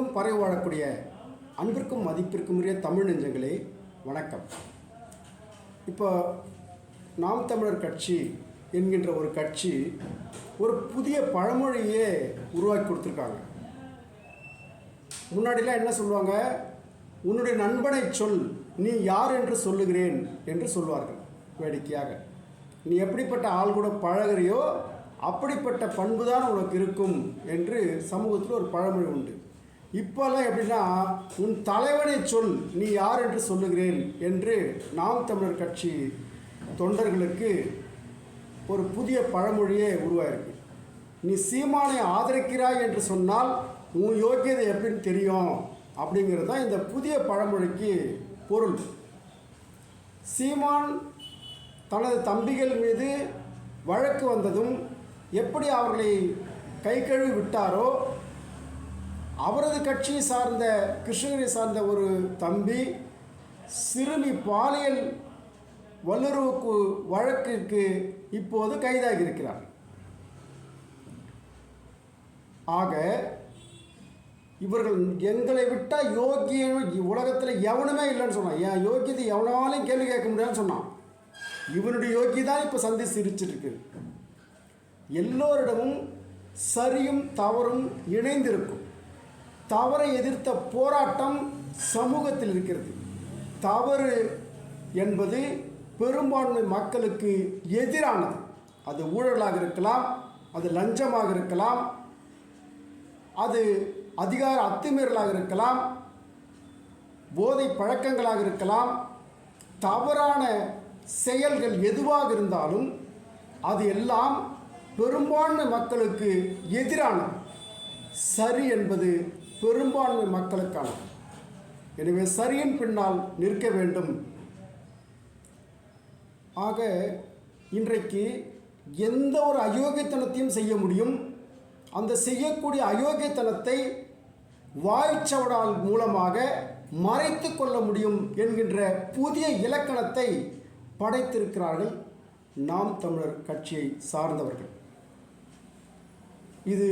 உலகெங்கும் பரவி வாழக்கூடிய அன்பிற்கும் மதிப்பிற்கும் உரிய தமிழ் நெஞ்சங்களே வணக்கம். இப்போ நாம் தமிழர் கட்சி என்கின்ற ஒரு கட்சி ஒரு புதிய பழமொழியே உருவாக்கி கொடுத்துருக்காங்க. முன்னாடிலாம் என்ன சொல்லுவாங்க, உன்னுடைய நண்பனை சொல், நீ யார் என்று சொல்லுகிறேன் என்று சொல்வார்கள் வேடிக்கையாக. நீ எப்படிப்பட்ட ஆள் கூட பழகிறியோ அப்படிப்பட்ட பண்பு தான் உனக்கு இருக்கும் என்று சமூகத்தில் ஒரு பழமொழி உண்டு. இப்போல்லாம் எப்படின்னா, உன் தலைவனை சொல், நீ யார் என்று சொல்லுகிறேன் என்று நாம் தமிழர் கட்சி தொண்டர்களுக்கு ஒரு புதிய பழமொழியே உருவாயிருக்கு. நீ சீமானை ஆதரிக்கிறாய் என்று சொன்னால் உன் யோக்கியதை எப்படின்னு தெரியும் அப்படிங்கிறது தான் இந்த புதிய பழமொழிக்கு பொருள். சீமான் தனது தம்பிகள் மீது வழக்கு வந்ததும் எப்படி அவர்களை கை கழுவி விட்டாரோ, அவரது கட்சியை சார்ந்த கிருஷ்ணகிரி சார்ந்த ஒரு தம்பி சிறுமி பாலியல் வல்லுறவுக்கு வழக்கிற்கு இப்போது கைதாகி இருக்கிறார். ஆக இவர்கள் எங்களை விட்டால் யோக்கியம் உலகத்தில் எவனுமே இல்லைன்னு சொன்னான். என் யோக்கியத்தை எவனாலையும் கேள்வி கேட்க முடியாதுன்னு சொன்னான். இவனுடைய யோக்கியதான் இப்போ சந்தி சிரிச்சிருக்கு. எல்லோரிடமும் சரியும் தவறும் இணைந்திருக்கும். தவறை எதிர்த்த போராட்டம் சமூகத்தில் இருக்கிறது. தவறு என்பது பெரும்பான்மை மக்களுக்கு எதிரானது. அது ஊழலாக இருக்கலாம், அது லஞ்சமாக இருக்கலாம், அது அதிகார அத்துமீறலாக இருக்கலாம், போதை பழக்கங்களாக இருக்கலாம். தவறான செயல்கள் எதுவாக இருந்தாலும் அது எல்லாம் பெரும்பான்மை மக்களுக்கு எதிரானது. சரி என்பது பெரும்பான்மை மக்களுக்கானது. எனவே சரியின் பின்னால் நிற்க வேண்டும். ஆக இன்றைக்கு எந்த ஒரு அயோக்கியத்தனத்தையும் செய்ய முடியும். அந்த செய்யக்கூடிய அயோக்கியத்தனத்தை வாய்ச்சவடால் மூலமாக மறைத்து கொள்ள முடியும் என்கின்ற புதிய இலக்கணத்தை படைத்திருக்கிறார்கள் நாம் தமிழர் கட்சியை சார்ந்தவர்கள். இது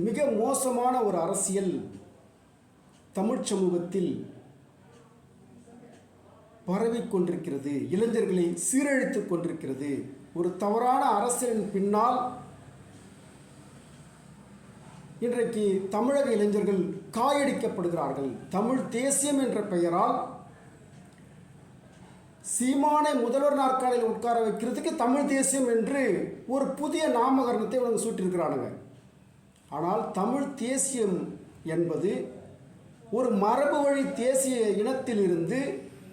மிக மோசமான ஒரு அரசியல் தமிழ் சமூகத்தில் பரவிக்கொண்டிருக்கிறது. இளைஞர்களை சீரழித்து கொண்டிருக்கிறது. ஒரு தவறான அரசியலின் பின்னால் இன்றைக்கு தமிழக இளைஞர்கள் காயடிக்கப்படுகிறார்கள். தமிழ் தேசியம் என்ற பெயரால் சீமானை முதல்வர் நாற்காலியில் உட்கார வைக்கிறதுக்கு தமிழ் தேசியம் என்று ஒரு புதிய நாமகரணத்தை அவங்க சூட்டியிருக்கிறானுங்க. ஆனால் தமிழ் தேசியம் என்பது ஒரு மரபு வழி தேசிய இனத்திலிருந்து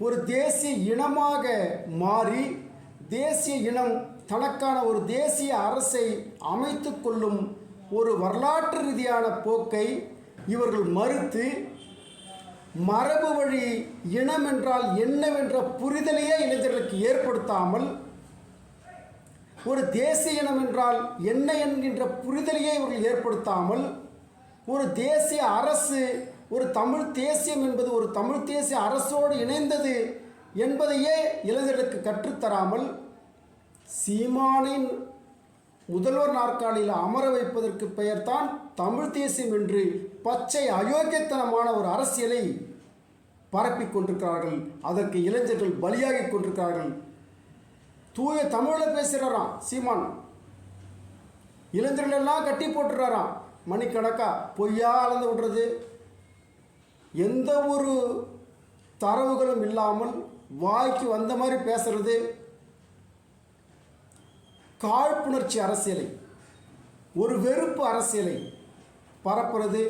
ஒரு தேசிய இனமாக மாறி, தேசிய இனம் தனக்கான ஒரு தேசிய அரசை அமைத்து கொள்ளும் ஒரு வரலாற்று ரீதியான போக்கை இவர்கள் மறுத்து, மரபு வழி இனம் என்றால் என்னவென்ற புரிதலையே இளைஞர்களுக்கு ஏற்படுத்தாமல், ஒரு தேசிய இனம் என்றால் என்ன என்கின்ற புரிதலையே இவர்கள் ஏற்படுத்தாமல், ஒரு தேசிய அரசு, ஒரு தமிழ் தேசியம் என்பது ஒரு தமிழ் தேசிய அரசோடு இணைந்தது என்பதையே இளைஞர்களுக்கு கற்றுத்தராமல், சீமானின் முதல்வர் நாற்காலியில் அமர வைப்பதற்கு பெயர்தான் தமிழ் தேசியம் என்று பச்சை அயோக்கியத்தனமான ஒரு அரசியலை பரப்பிக் கொண்டிருக்கிறார்கள். அதற்கு இளைஞர்கள் பலியாகி கொண்டிருக்கிறார்கள். தூய தமிழில் பேசுகிறாராம் சீமான். இளைஞர்கள் எல்லாம் கட்டி போட்டுறாராம். மணிக்கணக்கா பொய்யா அளந்து விடுறது, எந்த ஒரு தரவுகளும் இல்லாமல் வாய்க்கு வந்த மாதிரி பேசுறது, காழ்ப்புணர்ச்சி அரசியலை, ஒரு வெறுப்பு அரசியலை பரப்புறது,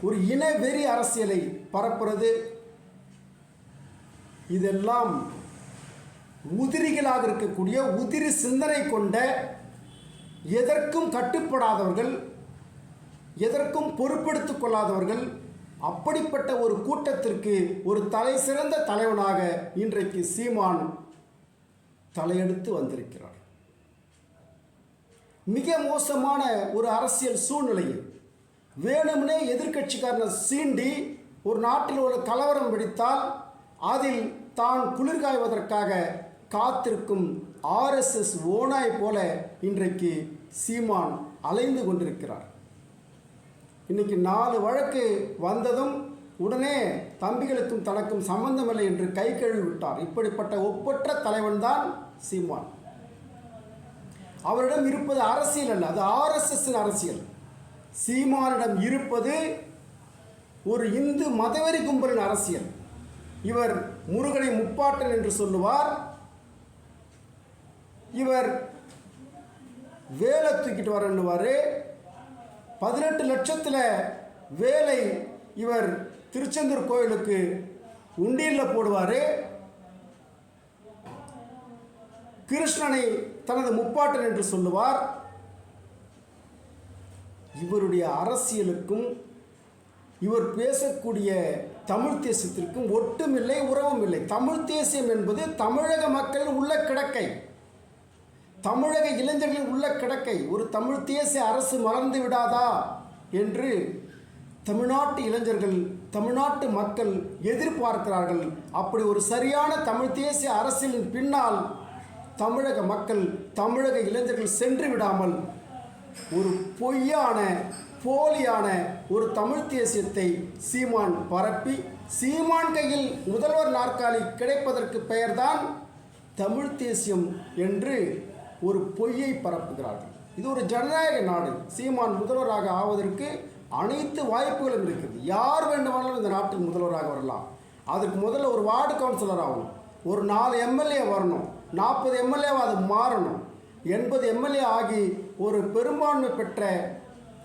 ஒரு இன வெறி அரசியலை பரப்புறது, இதெல்லாம் உதிரிகளாக இருக்கக்கூடிய உதிரி சிந்தனை கொண்ட, எதற்கும் கட்டுப்படாதவர்கள், எதற்கும் பொறுப்பெடுத்துக் கொள்ளாதவர்கள், அப்படிப்பட்ட ஒரு கூட்டத்திற்கு ஒரு தலை சிறந்த தலைவனாக இன்றைக்கு சீமான் தலையெடுத்து வந்திருக்கிறார். மிக மோசமான ஒரு அரசியல் சூழ்நிலையில் வேணும்னே எதிர்க்கட்சிக்காரனை சீண்டி ஒரு நாட்டில் உள்ள கலவரம் வெடித்தால் அதில் தான் குளிர்காய்வதற்காக காத்திருக்கும் RSS ஓனாய் போல இன்றைக்கு சீமான் அலைந்து கொண்டிருக்கிறார். இன்னைக்கு 4 வழக்கு வந்ததும் உடனே தம்பிகளுக்கும் தனக்கும் சம்பந்தமில்லை என்று கை கழுவி விட்டார். இப்படிப்பட்ட ஒப்பற்ற தலைவன் தான் சீமான். அவரிடம் இருப்பது அரசியல் அல்ல, அது RSS அரசியல். சீமானிடம் இருப்பது ஒரு இந்து மதவெறி கும்பலின் அரசியல். இவர் முருகனை முப்பாட்டன் என்று சொல்லுவார். இவர் வேலை தூக்கிட்டு வரன்னுவார். 18 லட்சத்தில் வேலை இவர் திருச்செந்தூர் கோயிலுக்கு உண்டியலில் போடுவார். கிருஷ்ணனை தனது முப்பாட்டன் என்று சொல்லுவார். இவருடைய அரசியலுக்கும் இவர் பேசக்கூடிய தமிழ் தேசியத்திற்கும் ஒட்டுமில்லை, உறவும் இல்லை. தமிழ் தேசியம் என்பது தமிழக மக்களின் உள்ள கிடக்கை, தமிழக இளைஞர்களின் உள்ள கிடக்கை. ஒரு தமிழ் தேசிய அரசு மலர்ந்து விடாதா என்று தமிழ்நாட்டு இளைஞர்கள், தமிழ்நாட்டு மக்கள் எதிர்பார்க்கிறார்கள். அப்படி ஒரு சரியான தமிழ் தேசிய அரசியலின் பின்னால் தமிழக மக்கள், தமிழக இளைஞர்கள் சென்று விடாமல் ஒரு பொய்யான போலியான ஒரு தமிழ் தேசியத்தை சீமான் பரப்பி, சீமான் கையில் முதல்வர் நாற்காலி கிடைப்பதற்கு பெயர்தான் தமிழ் தேசியம் என்று ஒரு பொய்யை பரப்புகிறார்கள். இது ஒரு ஜனநாயக நாடு. சீமான் முதல்வராக ஆவதற்கு அனைத்து வாய்ப்புகளும் இருக்குது. யார் வேண்டுமானாலும் இந்த நாட்டில் முதல்வராக வரலாம். அதுக்கு முதல்ல ஒரு வார்டு கவுன்சிலர் ஆகணும், ஒரு 4 எம்எல்ஏ வரணும், 40 எம்எல்ஏவாக அது மாறணும், 80 எம்எல்ஏ ஆகி ஒரு பெரும்பான்மை பெற்ற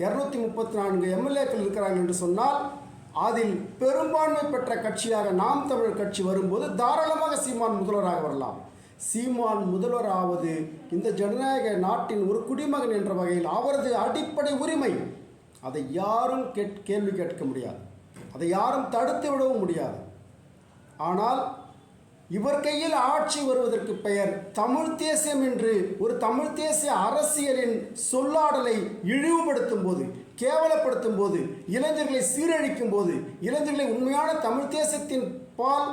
234 எம்எல்ஏக்கள் இருக்கிறார்கள் என்று சொன்னால், அதில் பெரும்பான்மை பெற்ற கட்சியாக நாம் தமிழர் கட்சி வரும்போது தாராளமாக சீமான் முதல்வராக வரலாம். சீமான் முதல்வராவது இந்த ஜனநாயக நாட்டின் ஒரு குடிமகன் என்ற வகையில் அவரது அடிப்படை உரிமை. அதை யாரும் கேள்வி கேட்க முடியாது, அதை யாரும் தடுத்து விடவும் முடியாது. ஆனால் இவர் கையில் ஆட்சி வருவதற்கு பெயர் தமிழ் தேசியம் என்று ஒரு தமிழ் தேசிய அரசியலின் சொல்லாடலை இழிவுபடுத்தும் போது, கேவலப்படுத்தும் போது, இளைஞர்களை சீரழிக்கும் போது, இளைஞர்களை உண்மையான தமிழ் தேசத்தின் பால்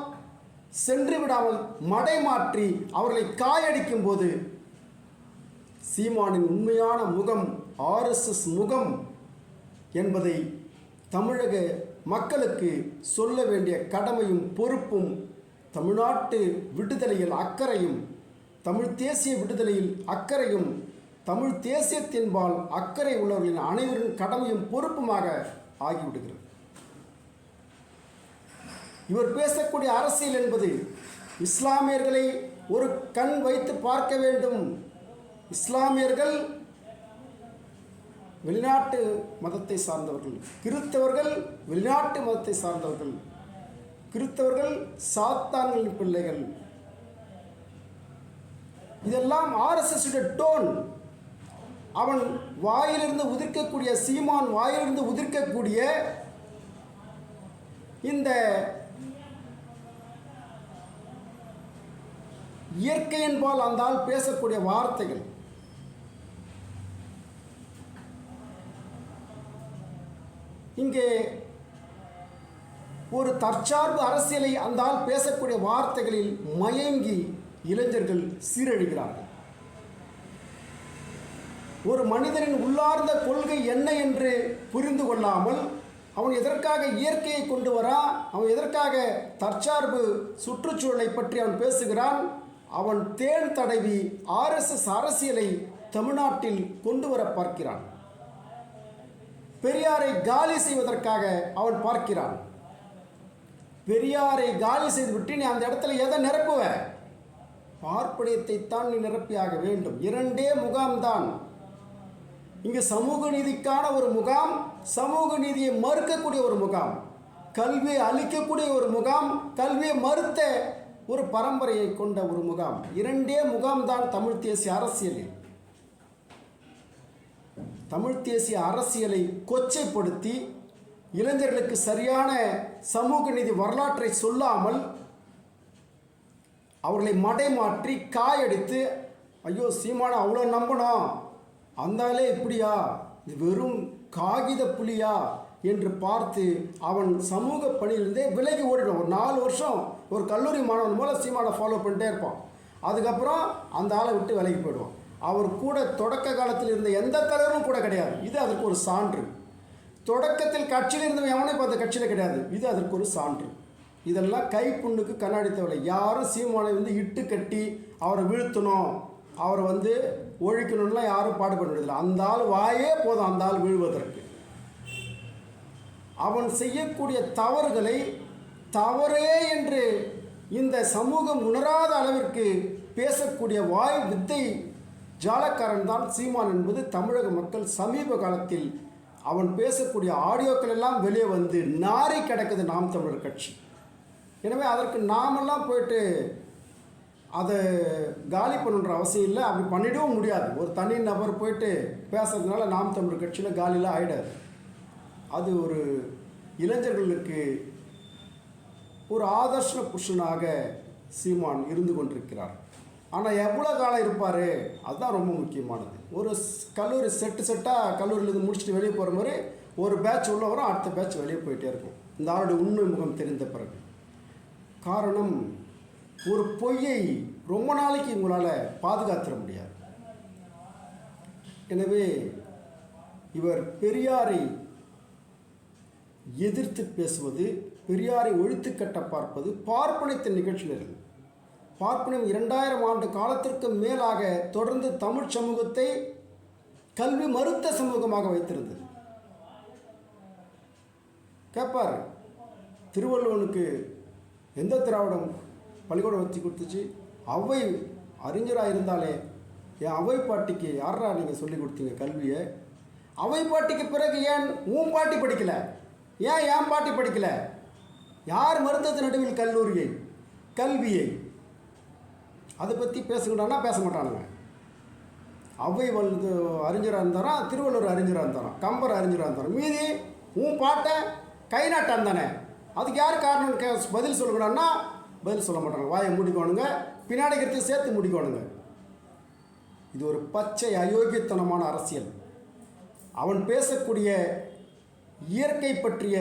சென்று விடாமல் மடைமாற்றி அவர்களை காயடிக்கும் போது சீமானின் உண்மையான முகம் RSS முகம் என்பதை தமிழக மக்களுக்கு சொல்ல வேண்டிய கடமையும் பொறுப்பும், தமிழ்நாட்டு விடுதலையில் அக்கறையும், தமிழ் தேசிய விடுதலையில் அக்கறையும், தமிழ் தேசியத்தின்பால் அக்கறை உள்ளவர்களின் அனைவரின் கடமையும் பொறுப்புமாக ஆகிவிடுகிறது. இவர் பேசக்கூடிய அரசியல் என்பது இஸ்லாமியர்களை ஒரு கண் வைத்து பார்க்க வேண்டும். இஸ்லாமியர்கள் வெளிநாட்டு மதத்தை சார்ந்தவர்கள், கிறிஸ்தவர்கள் வெளிநாட்டு மதத்தை சார்ந்தவர்கள், கிறிஸ்தவர்கள் சாத்தான்களின் பிள்ளைகள். இதெல்லாம் RSS டோன். அவன் வாயிலிருந்து உதிர்க்கக்கூடிய, சீமான் வாயிலிருந்து உதிர்க்கக்கூடிய இந்த இயற்கையின்பால் அந்த ஆள் பேசக்கூடிய வார்த்தைகள், இங்கே ஒரு தற்சார்பு அரசியலை அந்த ஆள் பேசக்கூடிய வார்த்தைகளில் மயங்கி இளைஞர்கள் சீரழிகிறார்கள். ஒரு மனிதனின் உள்ளார்ந்த கொள்கை என்ன என்று புரிந்து கொள்ளாமல் அவன் எதற்காக இயற்கையை கொண்டு வரான், அவன் எதற்காக தற்சார்பு சுற்றுச்சூழலை பற்றி அவன் பேசுகிறான். அவன் தேன் தடவி RSS அரசியலை தமிழ்நாட்டில் கொண்டு வர பார்க்கிறான். பெரியாரை காலி செய்வதற்காக அவன் பார்க்கிறான். பெரியாரை காலி செய்துவிட்டு நீ அந்த இடத்துல எதை நிரப்புவ? பார்ப்பனியத்தைத்தான் நீ நிரப்பியாக வேண்டும். 2 முகாம்தான். இங்கு சமூக நீதிக்கான ஒரு முகாம், சமூக நீதியை மறுக்கக்கூடிய ஒரு முகாம், கல்வியை அளிக்கக்கூடிய ஒரு முகாம், கல்வியை மறுத்த ஒரு பரம்பரையை கொண்ட ஒரு முகாம். 2 முகாம்தான் தமிழ் தேசிய அரசியலில். தமிழ் தேசிய அரசியலை கொச்சைப்படுத்தி இளைஞர்களுக்கு சரியான சமூக நீதி வரலாற்றை சொல்லாமல் அவர்களை மடைமாற்றி காயடித்து, ஐயோ சீமான அவ்வளோ நம்பணும், அந்தாலே இப்படியா, இது வெறும் காகித புலியா என்று பார்த்து அவன் சமூக பணியிலிருந்தே விலகி ஓடிடும். ஒரு 4 வருஷம் ஒரு கல்லூரி மாணவன் போல சீமானை ஃபாலோ பண்ணிட்டே இருப்பான். அதுக்கப்புறம் அந்த ஆளை விட்டு விலகி போயிடுவான். அவர் கூட தொடக்க காலத்தில் இருந்த எந்த தலைவரும் கூட கிடையாது. இது அதற்கு ஒரு சான்று. தொடக்கத்தில் கட்சியில் இருந்தவன் எவனையும் இப்போ அந்த கட்சியில் கிடையாது. இது அதற்கு ஒரு சான்று. இதெல்லாம் கைப்புண்ணுக்கு கண்ணாடி தவளை. யாரும் சீமானை இட்டு கட்டி அவரை வீழ்த்தணும், அவரை ஒழிக்கணும்லாம் யாரும் பாடுபட முடியல. அந்த ஆள் வாயே போதும் அந்த ஆள் வீழ்வதற்கு. அவன் செய்யக்கூடிய தவறுகளை தவறே என்று இந்த சமூகம் உணராத அளவிற்கு பேசக்கூடிய வாய் வித்தை ஜாலக்காரன் தான் சீமான் என்பது தமிழக மக்கள் சமீப காலத்தில் அவன் பேசக்கூடிய ஆடியோக்கள் எல்லாம் வெளியே நாரி கிடக்குது நாம் தமிழர் கட்சி. எனவே அதற்கு நாமெல்லாம் போயிட்டு அதை காலி பண்ணுன்ற அவசியம் இல்லை. அப்படி பண்ணிடவும் முடியாது. ஒரு தனி நபர் போயிட்டு பேசுறதுனால நாம் தமிழர் கட்சியில் காலிலாம் ஆகிடாது. அது ஒரு இளைஞர்களுக்கு ஒரு ஆதர்ஷ புருஷனாக சீமான் இருந்து கொண்டிருக்கிறார். ஆனால் எவ்வளோ காலம் இருப்பார் அதுதான் ரொம்ப முக்கியமானது. ஒரு கல்லூரி செட்டாக கல்லூரியிலேருந்து முடிச்சுட்டு வெளியே போகிற மாதிரி ஒரு பேட்ச் உள்ள வரும், அடுத்த பேட்ச் வெளியே போயிட்டே இருக்கும் இந்த ஆளுடைய உண்மை முகம் தெரிந்த பிறகு. காரணம், ஒரு பொய்யை ரொம்ப நாளைக்கு உங்களால் பாதுகாத்துட முடியாது. எனவே இவர் பெரியாரை எதிர்த்து பேசுவது, பெரியாரை ஒழித்து கட்ட பார்ப்பது பார்ப்பனத்தின் நிகழ்ச்சியில் இருக்கு. பார்ப்பனம் 2000 ஆண்டு காலத்திற்கு மேலாக தொடர்ந்து தமிழ் சமூகத்தை கல்வி மறுத்த சமூகமாக வைத்திருந்தது. கேட்பார், திருவள்ளுவனுக்கு எந்த திராவிடம் பள்ளிக்கூடம் வச்சு கொடுத்துச்சு? அவை அறிஞராக இருந்தாலே என் அவை பாட்டிக்கு யாரா நீங்கள் சொல்லி கொடுத்தீங்க கல்வியை? அவை பாட்டிக்கு பிறகு ஏன் உன் பாட்டி படிக்கலை? ஏன் என் பாட்டி படிக்கலை? யார் மறுத்தது நடுவில் கல்வியை? அதை பற்றி பேசுகிறான்னா பேச மாட்டானுங்க. அவை அறிஞராக இருந்தாராம், திருவள்ளுவர் அறிஞராக இருந்தாராம், கம்பர் அறிஞராக இருந்தாராம். மீதி உன் பாட்டை கை நாட்டான் தானே. அதுக்கு யார் காரணம் பதில் சொல்லக்கூடாதுன்னா பதில் சொல்ல மாட்டாங்க. வாயை முடிக்கணுங்க, பின்னாடி கருத்து சேர்த்து முடிக்கணுங்க. இது ஒரு பச்சை அயோக்கியத்தனமான அரசியல். அவன் பேசக்கூடிய இயற்கை பற்றிய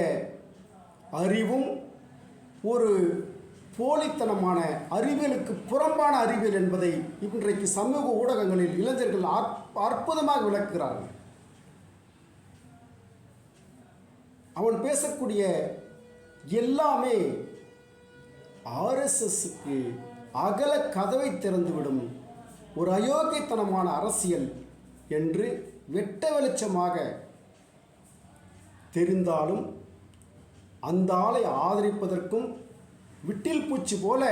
அறிவும் ஒரு போலித்தனமான அறிவியலுக்கு புறம்பான அறிவியல் என்பதை இன்றைக்கு சமூக ஊடகங்களில் இளைஞர்கள் அற்புதமாக விளக்குகிறார்கள். அவன் பேசக்கூடிய எல்லாமே RSSக்கு அகல கதவை திறந்துவிடும் ஒரு அயோக்கியத்தனமான அரசியல் என்று வெட்ட வெளிச்சமாக தெரிந்தாலும் அந்த ஆளை ஆதரிப்பதற்கும் விட்டில் பூச்சி போல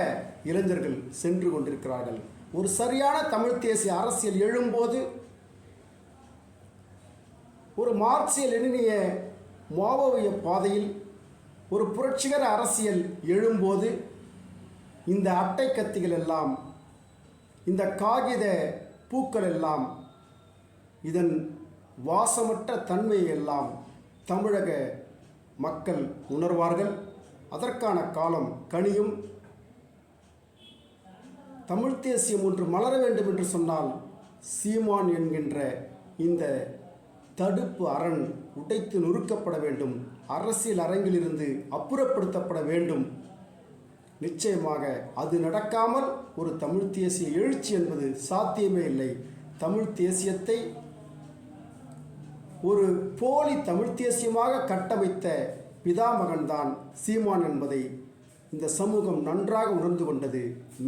இளைஞர்கள் சென்று கொண்டிருக்கிறார்கள். ஒரு சரியான தமிழ் தேசிய அரசியல் எழும்போது, ஒரு மார்க்சிய லெனினிய மாவோவிய பாதையில் ஒரு புரட்சிகர அரசியல் எழும்போது, இந்த அட்டை கத்திகள் எல்லாம், இந்த காகித பூக்கள் எல்லாம், இதன் வாசமற்ற தன்மையை எல்லாம் தமிழக மக்கள் உணர்வார்கள். அதற்கான காலம் கனியும். தமிழ் தேசியம் ஒன்று மலர வேண்டும் என்று சொன்னால் சீமான் என்கின்ற இந்த தடுப்பு அரண் உடைத்து நொறுக்கப்பட வேண்டும். அரசியல் அரங்கிலிருந்து அப்புறப்படுத்தப்பட வேண்டும். நிச்சயமாக அது நடக்காமல் ஒரு தமிழ் தேசிய எழுச்சி என்பது சாத்தியமே இல்லை. தமிழ் தேசியத்தை ஒரு போலி தமிழ் தேசியமாக கட்டமைத்த பிதாமகன்தான் சீமான் என்பதை இந்த சமூகம் நன்றாக உணர்ந்து கொண்டது.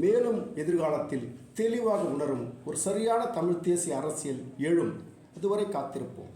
மேலும் எதிர்காலத்தில் தெளிவாக உணரும் ஒரு சரியான தமிழ் தேசிய அரசியல் எழும். அதுவரை காத்திருப்போம்.